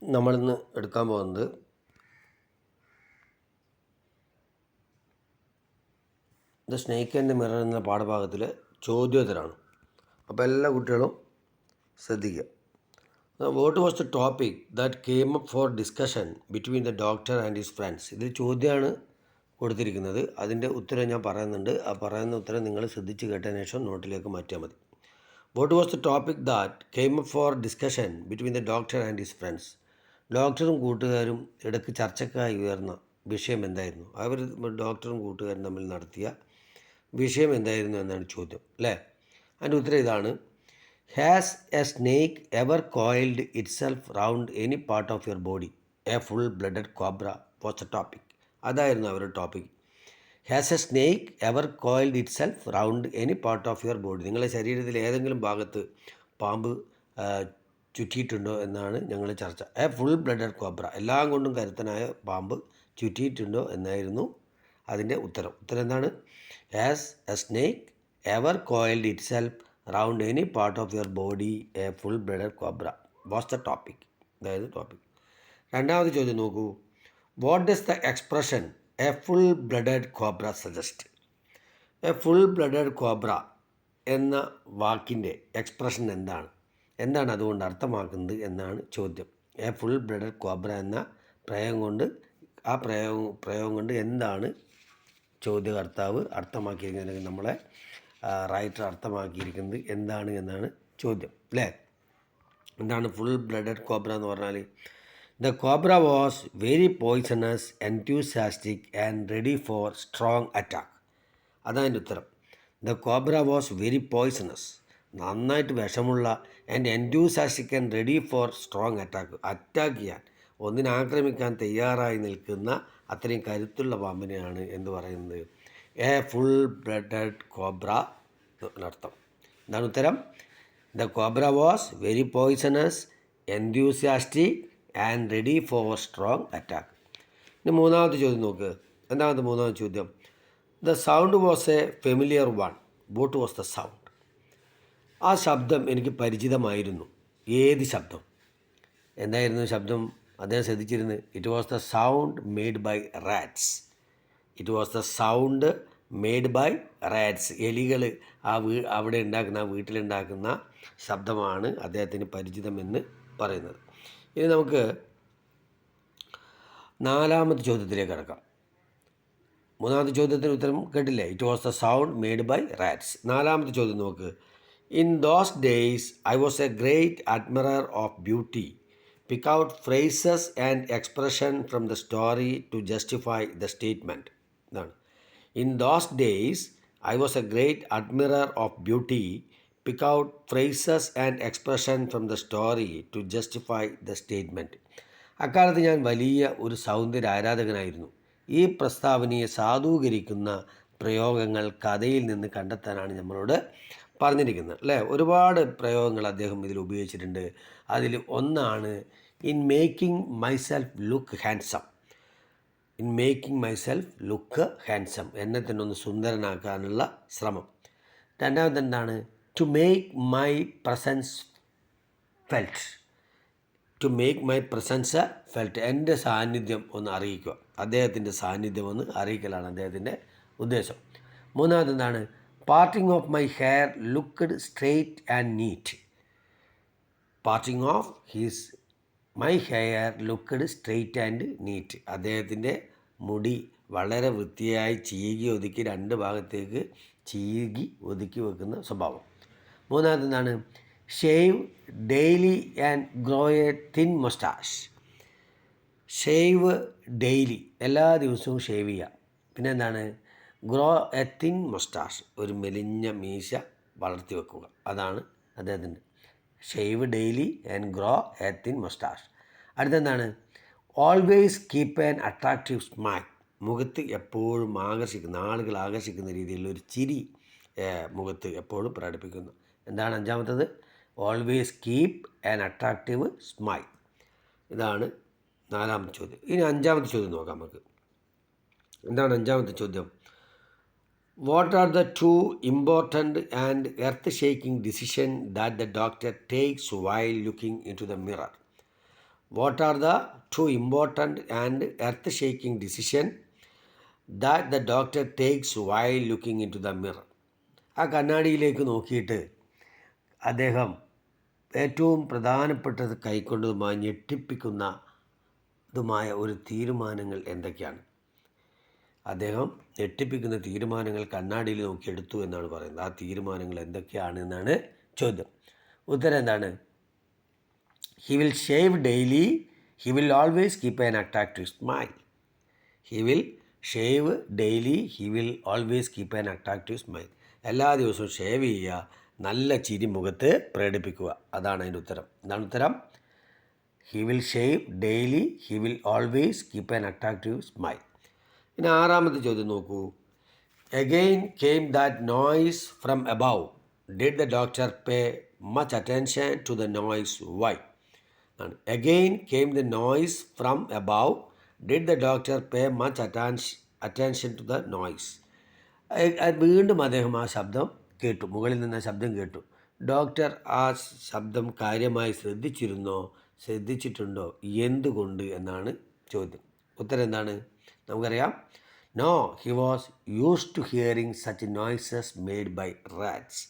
നമ്മളിന്ന് എടുക്കാൻ പോകുന്നത് ദ സ്നേക്ക് ആൻഡ് മിറർ എന്ന പാഠഭാഗത്തിൽ ചോദ്യോത്തരമാണ്. അപ്പോൾ എല്ലാ കുട്ടികളും ശ്രദ്ധിക്കുക. What was the topic that came up for discussion between the doctor and his friends. ഇതിൽ ചോദ്യമാണ് കൊടുത്തിരിക്കുന്നത്. അതിൻ്റെ ഉത്തരം ഞാൻ പറയുന്നുണ്ട്. ആ പറയുന്ന ഉത്തരം നിങ്ങൾ ശ്രദ്ധിച്ച് കേട്ടതിന് ശേഷം നോട്ടിലേക്ക് മാറ്റിയാൽ മതി. What was the topic that came up for discussion between the doctor and his friends. ഡോക്ടറും കൂട്ടുകാരും ഇടയ്ക്ക് ചർച്ചയ്ക്കായി ഉയർന്ന വിഷയം എന്തായിരുന്നു? അവർ ഡോക്ടറും കൂട്ടുകാരും തമ്മിൽ നടത്തിയ വിഷയം എന്തായിരുന്നു എന്നാണ് ചോദ്യം, അല്ലേ? അതിൻ്റെ ഉത്തരം ഇതാണ്: has A snake ever coiled it self round any part of your body? A full blooded cobra was A topic. അതായിരുന്നു അവരുടെ topic. Has A snake ever coiled it self round any part of your body. നിങ്ങളുടെ ശരീരത്തിൽ ഏതെങ്കിലും ഭാഗത്ത് പാമ്പ് ചുറ്റിയിട്ടുണ്ടോ എന്നാണ് ഞങ്ങൾ ചർച്ച. എ ഫുൾ ബ്ലഡഡ് കോബ്ര, എല്ലാം കൊണ്ടും കരുത്തനായ പാമ്പ് ചുറ്റിയിട്ടുണ്ടോ എന്നായിരുന്നു അതിൻ്റെ ഉത്തരം. ഉത്തരം എന്താണ്? Has A snake ever coiled it self round any part of your body A full blooded cobra was the topic. അതായത് ടോപ്പിക്. രണ്ടാമത് ചോദ്യം നോക്കൂ. What does the expression A full blooded cobra suggest? A full blooded cobra എന്ന വാക്കിൻ്റെ expression എന്താണ് അതുകൊണ്ട് അർത്ഥമാക്കുന്നത് എന്നാണ് ചോദ്യം. എ ഫുൾ ബ്ലഡഡ് കോബ്ര എന്ന പ്രയോഗം കൊണ്ട് എന്താണ് ചോദ്യകർത്താവ് അർത്ഥമാക്കിയിരിക്കുന്നത്, നമ്മളെ റൈറ്റർ അർത്ഥമാക്കിയിരിക്കുന്നത് എന്താണ് എന്നാണ് ചോദ്യം, അല്ലേ? എന്താണ് ഫുൾ ബ്ലഡഡ് കോബ്ര എന്ന് പറഞ്ഞാൽ? The cobra was very poisonous, enthusiastic and ready for strong attack. അതതിൻ്റെ ഉത്തരം. The cobra was very poisonous, നന്നായിട്ട് വിഷമുള്ള, and enthusiastic and ready for strong attack ചെയ്യാൻ, ഒന്നിനാക്രമിക്കാൻ തയ്യാറായി നിൽക്കുന്ന അത്രയും കരുത്തുള്ള പാമ്പിനെയാണ് എന്ന് പറയുന്നത് എ ഫുൾ ബ്ലഡഡ് കോബ്ര എന്നർത്ഥം. എന്താണ് ഉത്തരം? The cobra was very poisonous, enthusiastic and ready for strong attack. ഇനി മൂന്നാമത്തെ ചോദ്യം നോക്ക്. എന്താണ് മൂന്നാമത്തെ ചോദ്യം? The sound was a familiar one. What was the sound? ആ ശബ്ദം എനിക്ക് പരിചിതമായിരുന്നു. ഏത് ശബ്ദം? എന്തായിരുന്നു ശബ്ദം? അദ്ദേഹം ശ്രദ്ധിച്ചിരുന്നു. It was the sound made by rats. It was the sound made by rats. എലികൾ അവിടെ ഉണ്ടാക്കുന്ന, വീട്ടിലുണ്ടാക്കുന്ന ശബ്ദമാണ് അദ്ദേഹത്തിന് പരിചിതമെന്ന് പറയുന്നത്. ഇനി നമുക്ക് നാലാമത്തെ ചോദ്യത്തിലേക്ക് കടക്കാം. മൂന്നാമത്തെ ചോദ്യത്തിന് ഉത്തരം കേട്ടില്ലേ? It was the sound made by rats. നാലാമത്തെ ചോദ്യം നോക്ക്. In those days I was a great admirer of beauty. Pick out phrases and expression from the story to justify the statement. ഇതാണ്. In those days I was a great admirer of beauty. Pick out phrases and expression from the story to justify the statement. അക്കാലത്ത് ഞാൻ വലിയ ഒരു സൗന്ദര്യ ആരാധകനായിരുന്നു. ഈ പ്രസ്താവനയെ സാധൂകരിക്കുന്ന പ്രയോഗങ്ങൾ കഥയിൽ നിന്ന് കണ്ടെത്താനാണ് നമ്മളോട് പറഞ്ഞിരിക്കുന്നത്, അല്ലേ? ഒരുപാട് പ്രയോഗങ്ങൾ അദ്ദേഹം ഇതിൽ ഉപയോഗിച്ചിട്ടുണ്ട്. അതിൽ ഒന്നാണ് in making myself look handsome. In making myself look handsome, എന്നെ തന്നെ ഒന്ന് സുന്ദരനാക്കാനുള്ള ശ്രമം. രണ്ടാമത് എന്താണ്? To make my presence felt. To make my presence felt, എൻ്റെ സാന്നിധ്യം ഒന്ന് അറിയിക്കുക, അദ്ദേഹത്തിൻ്റെ സാന്നിധ്യം ഒന്ന് അറിയിക്കലാണ് അദ്ദേഹത്തിൻ്റെ ഉദ്ദേശം. മൂന്നാമത് എന്താണ്? Parting of my hair looked straight and NEET. Parting of my hair looked straight and NEET. അദ്ദേഹത്തിൻ്റെ മുടി വളരെ വൃത്തിയായി ചീകി ഒതുക്കി രണ്ട് ഭാഗത്തേക്ക് ചീകി ഒതുക്കി വെക്കുന്ന സ്വഭാവം. മൂന്നാമത് എന്താണ്? Shave daily and grow a thin moustache. Shave daily, എല്ലാ ദിവസവും ഷേവ് ചെയ്യുക. പിന്നെ എന്താണ്? ഗ്രോ എ തിൻ മൊസ്റ്റാഷ്, ഒരു മെലിഞ്ഞ മീശ വളർത്തി വെക്കുക. അതാണ് അദ്ദേഹത്തിൻ്റെ shave daily and grow a thin moustache. അടുത്തെന്താണ്? Always keep an attractive smile. മുഖത്ത് എപ്പോഴും ആളുകൾ ആകർഷിക്കുന്ന രീതിയിലുള്ള ഒരു ചിരി മുഖത്ത് എപ്പോഴും പ്രകടിപ്പിക്കുന്നു. എന്താണ് അഞ്ചാമത്തത്? Always keep an attractive smile. ഇതാണ് നാലാമത്തെ ചോദ്യം. ഇനി അഞ്ചാമത്തെ ചോദ്യം നോക്കാം നമുക്ക്. എന്താണ് അഞ്ചാമത്തെ ചോദ്യം? What are the two important and earth shaking decision that the doctor takes while looking into the mirror? What are the two important and earth shaking decision that the doctor takes while looking into the mirror. ആ കണ്ണാടിയിലേക്ക് നോക്കിയിട്ട് അദ്ദേഹം ഏറ്റവും പ്രധാനപ്പെട്ടത് കൈക്കൊണ്ടതുമായ ഞെട്ടിപ്പിക്കുന്നതുമായ ഒരു തീരുമാനങ്ങൾ എന്തൊക്കെയാണ്? അദ്ദേഹം ഞെട്ടിപ്പിക്കുന്ന തീരുമാനങ്ങൾ കണ്ണാടിയിൽ നോക്കി എടുത്തു എന്നാണ് പറയുന്നത്. ആ തീരുമാനങ്ങൾ എന്തൊക്കെയാണ് എന്നാണ് ചോദ്യം. ഉത്തരം എന്താണ്? He will shave daily, he will always keep an attractive smile. He will shave daily, he will always keep an attractive smile. എല്ലാ ദിവസവും ഷേവ് ചെയ്യുക, നല്ല ചിരി മുഖത്ത് പ്രകടിപ്പിക്കുക. അതാണ് അതിൻ്റെ ഉത്തരം. എന്താണ് ഉത്തരം? He will shave daily, he will always keep an attractive smile. ഇനി ആറാമത്തെ ചോദ്യം നോക്കൂ. Again came that noise from above, did the doctor pay much attention to the noise, why? ആണ്. Again came the noise from above, did the doctor pay much attention to the noise. വീണ്ടും അദ്ദേഹം ആ ശബ്ദം കേട്ടു, മുകളിൽ നിന്ന് ശബ്ദം കേട്ടു. ഡോക്ടർ ആ ശബ്ദം കാര്യമായി ശ്രദ്ധിച്ചിട്ടുണ്ടോ, എന്തുകൊണ്ട് എന്നാണ് ചോദ്യം. ഉത്തരം എന്താണ്? നമുക്കറിയാം, no, he was used to hearing such noises made by rats.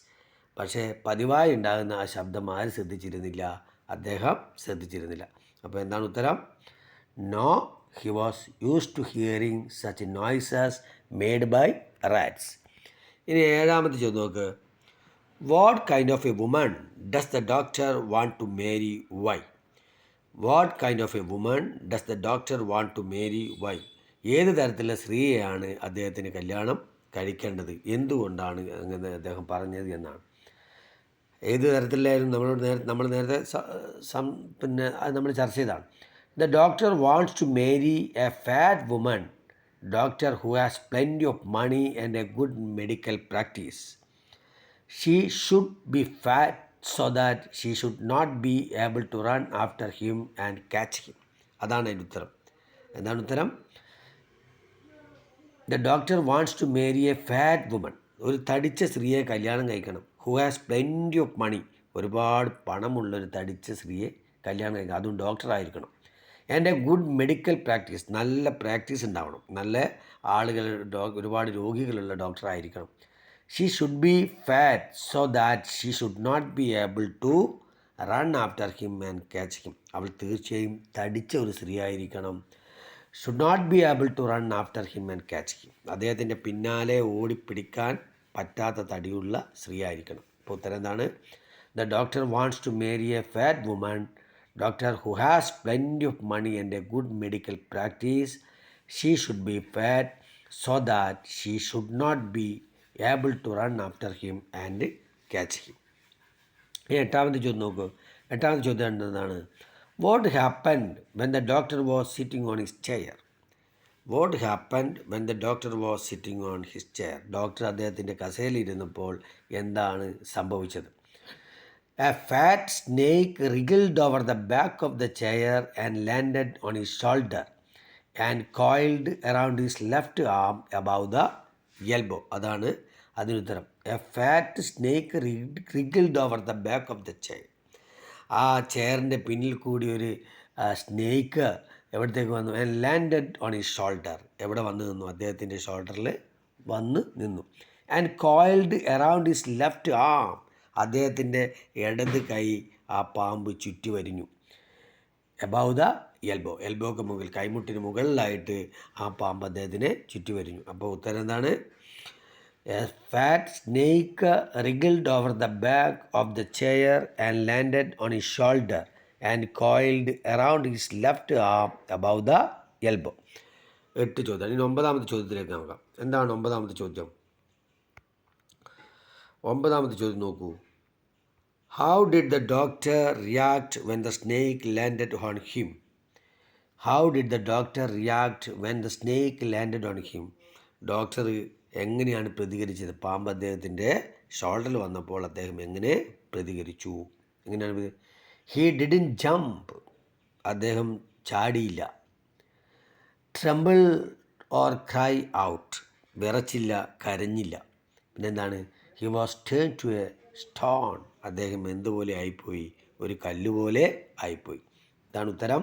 പക്ഷേ പതിവായി ഉണ്ടാകുന്ന ആ ശബ്ദം ആര് ശ്രദ്ധിച്ചിരുന്നില്ല? അദ്ദേഹം ശ്രദ്ധിച്ചിരുന്നില്ല. അപ്പോൾ എന്താണ് ഉത്തരം? No, he was used to hearing such noises made by rats. ഇനി ഏഴാമത്തെ ചോദ്യം നോക്ക്. What kind of a woman does the doctor want to marry, why? What kind of a woman does the doctor want to marry, why? ഏത് തരത്തിലുള്ള സ്ത്രീയെയാണ് അദ്ദേഹത്തിന് കല്യാണം കഴിക്കേണ്ടത്, എന്തുകൊണ്ടാണ് അങ്ങനെ അദ്ദേഹം പറഞ്ഞത് എന്നാണ്. ഏത് തരത്തിലായിരുന്നു നമ്മൾ നേരത്തെ പിന്നെ അത് നമ്മൾ ചർച്ച ചെയ്തതാണ്. The doctor wants to marry a fat woman, doctor who has plenty of money and a good medical practice. She should be fat so that she should not be able to run after him and catch him. അതാണ് അതിൻ്റെ ഉത്തരം. എന്താണ് ഉത്തരം? The doctor wants to marry a fat woman, ഒരു തടിച്ച സ്ത്രീയെ കല്യാണം കഴിക്കണം. Who has plenty of money, ഒരുപാട് പണമുള്ളൊരു തടിച്ച സ്ത്രീയെ കല്യാണം കഴിക്കണം, അതും ഡോക്ടറായിരിക്കണം. And a good medical practice, നല്ല പ്രാക്ടീസ് ഉണ്ടാവണം, നല്ല ആളുകൾ ഒരുപാട് രോഗികളുള്ള ഡോക്ടറായിരിക്കണം. She should be fat so that she should not be able to run after him and catch him, അവൾ തീർച്ചയായും തടിച്ച ഒരു സ്ത്രീ ആയിരിക്കണം. Should not be able to run after him and catch him, അദ്ദേഹത്തിൻ്റെ പിന്നാലെ ഓടിപ്പിടിക്കാൻ പറ്റാത്ത തടിയുള്ള സ്ത്രീ ആയിരിക്കണം. അപ്പോൾ ഉത്തരം എന്താണ്? The doctor wants to marry a fat woman, doctor who has plenty of money and a good medical practice. She should be fat so that she should not be able to run after him and catch him. എട്ടാമത്തെ ചോദ്യം നോക്കൂ. എട്ടാമത്തെ ചോദ്യം എന്താണ്? What happened when the doctor was sitting on his chair? What happened when the doctor was sitting on his chair? Doctor അദ്ദേഹത്തിൻ്റെ കസേരയിലിരുന്നപ്പോൾ എന്താണ് സംഭവിച്ചത്? A fat snake wriggled over the back of the chair and landed on his shoulder and coiled around his left arm above the elbow. അതാണ് അതിനുത്തരം. A fat snake wriggled over the back of the chair. ആ ചെയറിൻ്റെ പിന്നിൽ കൂടി ഒരു snake എവിടത്തേക്ക് വന്നു? And landed on his shoulder, എവിടെ വന്ന് നിന്നു? അദ്ദേഹത്തിൻ്റെ ഷോൾഡറിൽ വന്ന് നിന്നു. And coiled around his left arm, അദ്ദേഹത്തിൻ്റെ ഇടത് കൈ ആ പാമ്പ് ചുറ്റി വരിഞ്ഞു. എബവ് ദ എൽബോ, എൽബോക്ക് മുകളിൽ, കൈമുട്ടിന് മുകളിലായിട്ട് ആ പാമ്പ് അദ്ദേഹത്തിനെ ചുറ്റി വരിഞ്ഞു. അപ്പോൾ ഉത്തരം എന്താണ്? A fat snake wriggled over the back of the chair and landed on his shoulder and coiled around his left arm above the elbow. 8 ചോദ്യം. ഇനി 9ാമത്തെ ചോദ്യത്തിലേക്ക് നോക്കാം. എന്താണ് 9ാമത്തെ ചോദ്യം? 9ാമത്തെ ചോദ്യം നോക്കൂ. How did the doctor react when the snake landed on him? How did the doctor react when the snake landed on him? Doctor എങ്ങനെയാണ് പ്രതികരിച്ചത്? പാമ്പ് അദ്ദേഹത്തിൻ്റെ ഷോൾഡറിൽ വന്നപ്പോൾ അദ്ദേഹം എങ്ങനെ പ്രതികരിച്ചു? എങ്ങനെയാണ്? ഹി ഡിഡിൻ ജംപ്, അദ്ദേഹം ചാടിയില്ല. ട്രംബിൾ ഓർ ക്രൈ ഔട്ട്, വിറച്ചില്ല, കരഞ്ഞില്ല. പിന്നെന്താണ്? He was turn to a stone, അദ്ദേഹം എന്തുപോലെ ആയിപ്പോയി? ഒരു കല്ലുപോലെ ആയിപ്പോയി. ഇതാണ് ഉത്തരം.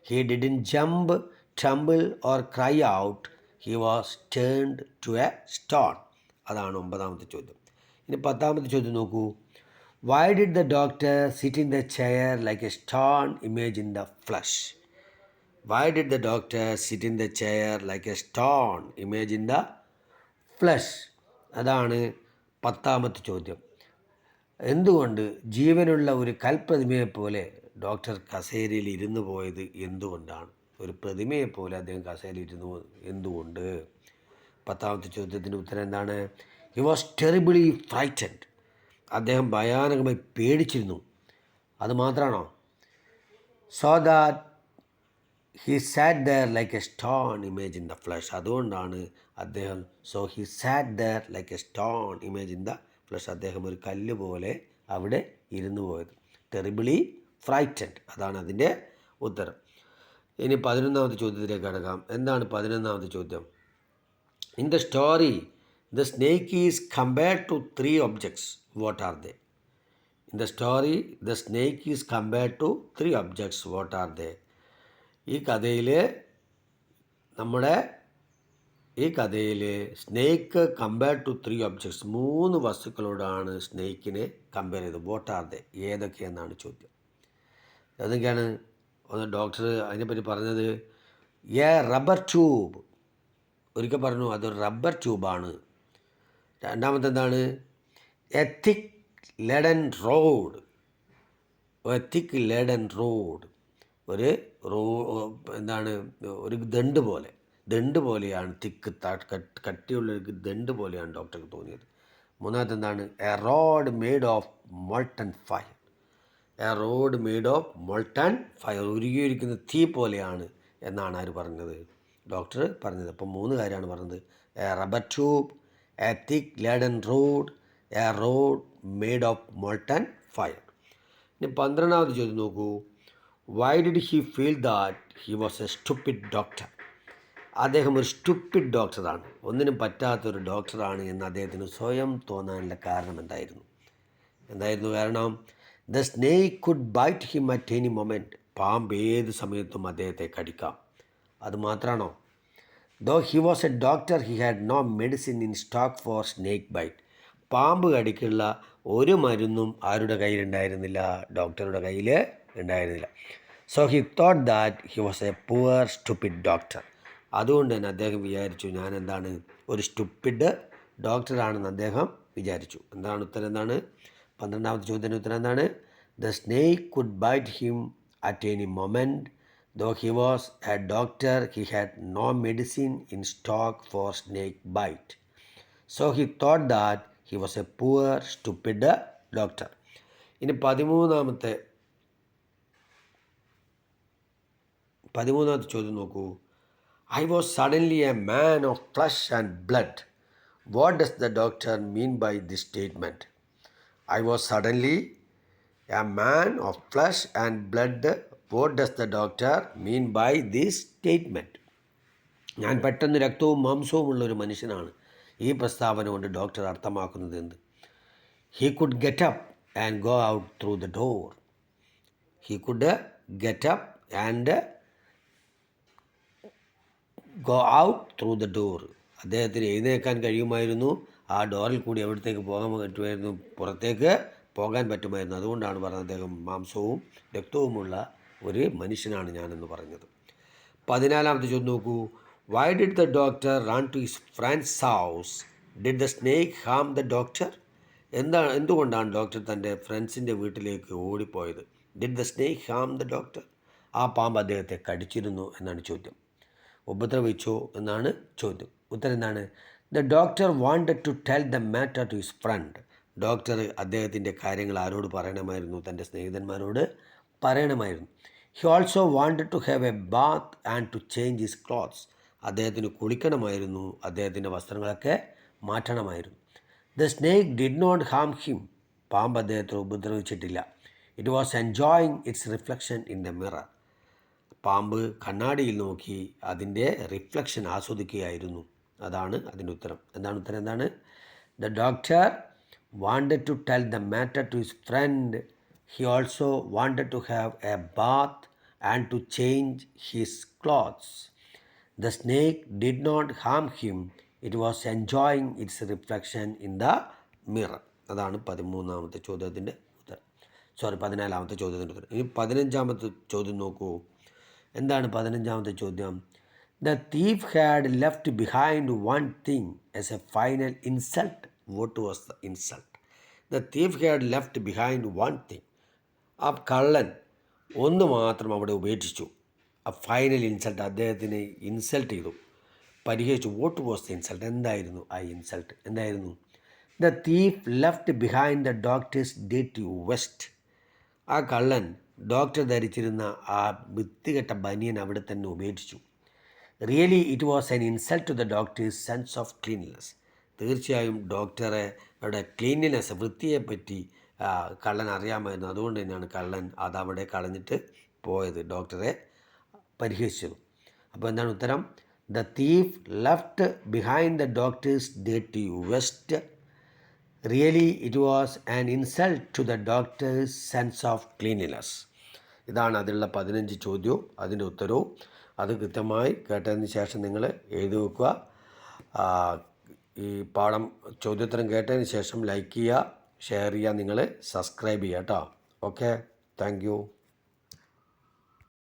He didn't jump, tremble or cry out, he was turned to a stone. അതാണ് 9ാമത്തെ ചോദ്യം. ഇനി 10ാമത്തെ ചോദ്യം നോക്കൂ. Why did the doctor sit in the chair like a stone image in the flesh? Why did the doctor sit in the chair like a stone image in the flush? അതാണ് 10ാമത്തെ ചോദ്യം. എന്തുകൊണ്ട് ജീവനുള്ള ഒരു കൽപ്രതിമയെപ്പോലെ ഡോക്ടർ കസേരയിൽ ഇരുന്നു പോയത് എന്തുകൊണ്ടാണ്? ഒരു പ്രതിമയെപ്പോലെ അദ്ദേഹം കസേരയിൽ ഇരുന്നു എന്തുകൊണ്ട്? 10ാമത്തെ ചോദ്യത്തിൻ്റെ ഉത്തരം എന്താണ്? He was terribly frightened. അദ്ദേഹം ഭയാനകമായി പേടിച്ചിരുന്നു. അത് മാത്രമാണോ? So that he sat there like a stone image in the flesh. അതുകൊണ്ടാണ് അദ്ദേഹം he sat there like a stone image in the flesh. അദ്ദേഹം ഒരു കല്ല് പോലെ അവിടെ ഇരുന്നു പോയത്. ടെറിബിളി ഫ്രൈറ്റൻഡ്, അതാണ് അതിൻ്റെ ഉത്തരം. ഇനി 11ാമത്തെ ചോദ്യത്തിലേക്ക് കടക്കാം. എന്താണ് 11ാമത്തെ ചോദ്യം? In the story the snake is compared to 3 objects. What are they? In the story the snake is compared to 3 objects. What are they? ഈ കഥയിൽ സ്നേക്ക് കമ്പയർഡ് ടു 3 ഒബ്ജക്ട്സ്, 3 വസ്തുക്കളോടാണ് സ്നേക്കിനെ കമ്പയർ ചെയ്തത്. What are they? ഏതൊക്കെയെന്നാണ് ചോദ്യം. ഏതൊക്കെയാണ്? ഒന്ന് doctor അതിനെപ്പറ്റി പറഞ്ഞത് എ റബ്ബർ ട്യൂബ്. ഒരിക്കൽ പറഞ്ഞു അതൊരു റബ്ബർ ട്യൂബാണ്. രണ്ടാമത്തെ എന്താണ്? A thick leaden road. എന്താണ്? ഒരു ദണ്ട് പോലെയാണ് തിക്ക്, കട്ടിയുള്ളൊരു ദണ്ട് പോലെയാണ് ഡോക്ടർക്ക് തോന്നിയത്. മൂന്നാമത്തെ എന്താണ്? A rod made of molten fire. ഉരുകിയിരിക്കുന്ന തീ പോലെയാണ് എന്നാണ് ആര് പറഞ്ഞത്? ഡോക്ടർ പറഞ്ഞത്. അപ്പം 3 കാര്യമാണ് പറഞ്ഞത്. A rubber tube, A thick laden road, A rod made of molten fire. ഇനി 12ാമത് ചോദ്യം നോക്കൂ. Why did he feel that he was A stupid doctor? അദ്ദേഹം ഒരു സ്റ്റുപ്പിഡ് ഡോക്ടറാണ്, ഒന്നിനും പറ്റാത്തൊരു ഡോക്ടറാണ് എന്ന് അദ്ദേഹത്തിന് സ്വയം തോന്നാനുള്ള കാരണം എന്തായിരുന്നു കാരണം? The snake could bite him at any moment. പാമ്പ് ഏത് സമയത്തും അദ്ദേഹത്തെ കടിക്കാം. അത് മാത്രമാണോ? Though he was a doctor he had no medicine in stock for snake bite. പാമ്പ് കടിക്കുള്ള ഒരു മരുന്നും ആരുടെ കയ്യിലുണ്ടായിരുന്നില്ല? ഡോക്ടറുടെ കയ്യിൽ ഉണ്ടായിരുന്നില്ല. So he thought that he was a poor stupid doctor. അതുകൊണ്ട് തന്നെ അദ്ദേഹം വിചാരിച്ചു ഞാൻ എന്താണ്? ഒരു സ്റ്റുപ്പിഡ് ഡോക്ടറാണെന്ന് അദ്ദേഹം വിചാരിച്ചു. എന്താണ് ഉത്തരം? എന്താണ് 12ാമത്തെ ചോദ്യത്തിൻ്റെ ഉത്തരം എന്താണ്? The snake could bite him at any moment. Though he was a doctor he had no medicine in stock for snake bite. So he thought that he was a poor stupid doctor. ഇനി 13ാമത്തെ ചോദ്യം നോക്കൂ. I was suddenly a man of flesh and blood. What does the doctor mean by this statement? I was suddenly a man of flesh and blood. What does the doctor mean by this statement? ഞാൻ പെട്ടെന്ന് രക്തവും മാംസവും ഉള്ളൊരു മനുഷ്യനാണ്. ഈ പ്രസ്താവന കൊണ്ട് doctor അർത്ഥമാക്കുന്നത് എന്ത്? He could get up and go out through the door. He could get up and go out through the door. അദ്ദേഹത്തിന് എഴുന്നേൽക്കാൻ കഴിയുമായിരുന്നു. ആ ഡോറിൽ കൂടി എവിടത്തേക്ക് പോകാൻ പറ്റുമായിരുന്നു? പുറത്തേക്ക് പോകാൻ പറ്റുമായിരുന്നു. അതുകൊണ്ടാണ് പറഞ്ഞത് അദ്ദേഹം മാംസവും രക്തവുമുള്ള ഒരു മനുഷ്യനാണ് ഞാനെന്ന് പറഞ്ഞത്. 14ാമത്തെ ചോദ്യം നോക്കൂ. Why did the doctor run to his friend's house? Did the snake harm the doctor? എന്തുകൊണ്ടാണ് ഡോക്ടർ തൻ്റെ ഫ്രണ്ട്സിൻ്റെ വീട്ടിലേക്ക് ഓടിപ്പോയത്? Did the snake harm the doctor? ആ പാമ്പ് അദ്ദേഹത്തെ കടിച്ചിരുന്നു എന്നാണ് ചോദ്യം. ഉപദ്രവിച്ചോ എന്നാണ് ചോദ്യം. ഉത്തരം എന്താണ്? The doctor wanted to tell the matter to his friend. Doctor അദ്ദേഹത്തിൻ്റെ കാര്യങ്ങൾ ആരോട് പറയണമായിരുന്നു? തൻ്റെ സ്നേഹിതന്മാരോട് പറയണമായിരുന്നു. He also wanted to have a bath and to change his clothes. അദ്ദേഹത്തിന് കുളിക്കണമായിരുന്നു, അദ്ദേഹത്തിൻ്റെ വസ്ത്രങ്ങളൊക്കെ മാറ്റണമായിരുന്നു. The snake did not harm him. പാമ്പ് അദ്ദേഹത്തെ ഉപദ്രവിച്ചിട്ടില്ല. It was enjoying its reflection in the mirror. പാമ്പ് കണ്ണാടിയിൽ നോക്കി അതിൻ്റെ റിഫ്ലക്ഷൻ ആസ്വദിക്കുകയായിരുന്നു. അതാണ് അതിൻ്റെ ഉത്തരം. എന്താണ്? The doctor wanted to tell the matter to his friend. He also wanted to have a bath and to change his clothes. The snake did not harm him. It was enjoying its reflection in the mirror. അതാണ് 13ാമത്തെ ചോദ്യത്തിൻ്റെ ഉത്തരം. 14ാമത്തെ ചോദ്യത്തിൻ്റെ ഉത്തരം. ഇനി 15ാമത്തെ ചോദ്യം നോക്കൂ. എന്താണ് 15ാമത്തെ ചോദ്യം? The thief had left behind one thing as a final insult. What was the insult? The thief had left behind one thing. ആ കള്ളൻ ഒന്ന് മാത്രം അവിടെ ഉപേക്ഷിച്ചു. ആ ഫൈനൽ ഇൻസൾട്ട്, അദ്ദേഹത്തിന് ഇൻസൾട്ട് ചെയ്തു, പരിഹരിച്ചു. What was the insult? എന്തായിരുന്നു ആ ഇൻസൾട്ട്? എന്തായിരുന്നു? The thief left behind the doctor's dirty west. ആ കള്ളൻ ഡോക്ടർ ധരിച്ചിരുന്ന ആ വൃത്തികെട്ട ബനിയൻ അവിടെ തന്നെ ഉപേക്ഷിച്ചു. Really it was an insult to the doctor's sense of cleanliness. തീർച്ചയായും ഡോക്ടറുടെ ക്ലീൻലിനെസ്, വൃത്തിയെപ്പറ്റി കള്ളൻ അറിയാമായിരുന്നു. അതുകൊണ്ട് തന്നെയാണ് കള്ളൻ അതവിടെ കളഞ്ഞിട്ട് പോയത്, ഡോക്ടറെ പരിഹരിച്ചത്. അപ്പോൾ എന്താണ് ഉത്തരം? The thief left behind the doctor's dirty vest. Really it was an insult to the doctor's sense of cleanliness. ഇതാണ് അതിലുള്ള 15 ചോദ്യവും അതിൻ്റെ ഉത്തരവും. അത് കൃത്യമായി കേട്ടതിന് ശേഷം നിങ്ങൾ എഴുതി വെക്കുക. ഈ പാഠം ചോദ്യോത്തരം കേട്ടതിന് ശേഷം ലൈക്ക് ചെയ്യുക, ഷെയർ ചെയ്യുക, നിങ്ങൾ സബ്സ്ക്രൈബ് ചെയ്യുക കേട്ടോ. Okay, thank you.